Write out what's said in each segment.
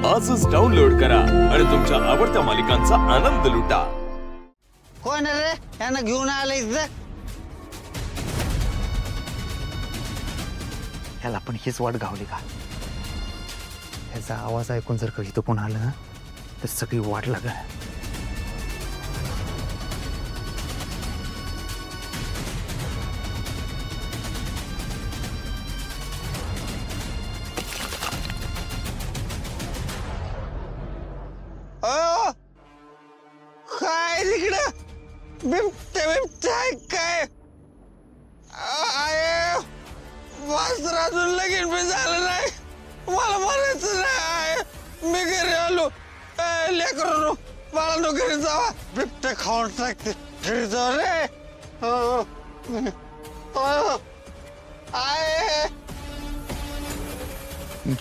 आजच डाउनलोड करा आणि तुमच्या आवडत्या मालिकांचा आनंद लुटा। कोण रे यांना घेऊन आले इथं? याला पण हीच वाट गावली का? याचा आवाज ऐकून जर कधी तो कोण आला ना तर सगळी वाट लागेल। काय तिकडं बिबट्या काय वासर अजून लगीन पण झालं नाही, मला म्हणायचं नाही। मी घरी आलो, लेकरांनो मला नो घरी जावा, बिबट्या खाऊन टाकते, घरी जाऊ रे।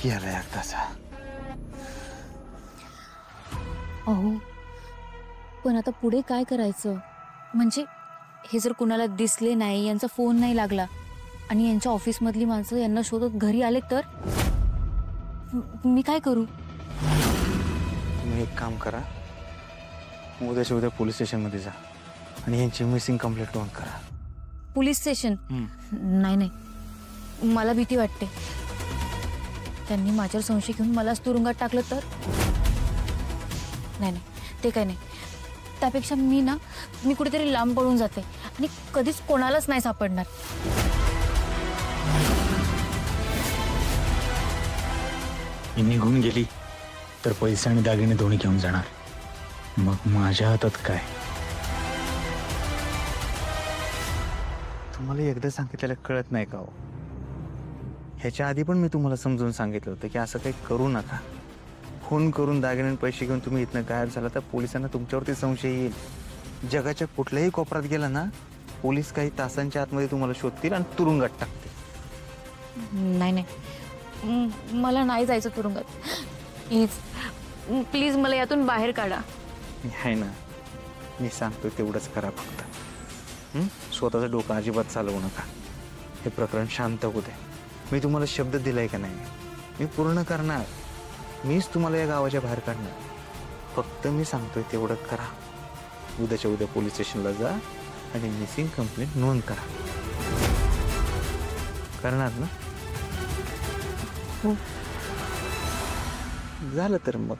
गेला एकदाचा। अहो पण आता पुढे काय करायचं? म्हणजे हे जर कुणाला दिसले नाही, यांचा फोन नाही लागला आणि यांच्या ऑफिसमधली माणसं यांना शोधत घरी आले तर मी काय करू? तुम्ही एक काम करा, उद्याच्या उद्या पोलीस स्टेशन मध्ये जा आणि यांची मिसिंग कंप्लेंट नोंद करा। Police station? नाही नाही, मला भीती वाटते। त्यांनी माझ्यावर संशय घेऊन मलाच तुरुंगात टाकलं तर? नाही नाही, ते काय नाही। त्यापेक्षा मी कुठेतरी लांब पळून जाते आणि कधीच कोणालाच नाही सापडणार। ही निघून गेली तर पैसे आणि दागिने दोन्ही घेऊन जाणार, मग माझ्या हातात काय? तुम्हाला एकदा सांगितलेलं कळत नाही का हो? ह्याच्या आधी पण मी तुम्हाला समजून सांगितलं होतं की असं काही करू नका। फोन करून दागिने पैसे घेऊन तुम्ही इथनं गायब झाला तर पोलिसांना तुमच्यावरती संशय येईल। जगाच्या कुठल्याही कोपऱ्यात गेला ना, पोलीस काही तासांच्या आतमध्ये तुम्हाला शोधतील आणि तुरुंगात टाकतील। नाही नाही, मला नाही जायचं तुरुंगात। प्लीज प्लीज मला यातून बाहेर काढा। आहे ना, मी सांगतो तेवढंच करा फक्त। स्वतःचं डोकं अजिबात चालवू नका। हे प्रकरण शांत होऊ दे। मी तुम्हाला शब्द दिलाय का नाही, मी पूर्ण करणार। मीच तुम्हाला या गावाच्या बाहेर काढणार, फक्त मी सांगतोय तेवढं करा। उद्याच्या उद्या पोलीस स्टेशनला जा आणि मिसिंग कंप्लेंट नोंद करा। करणार ना? हो। झालं तर मग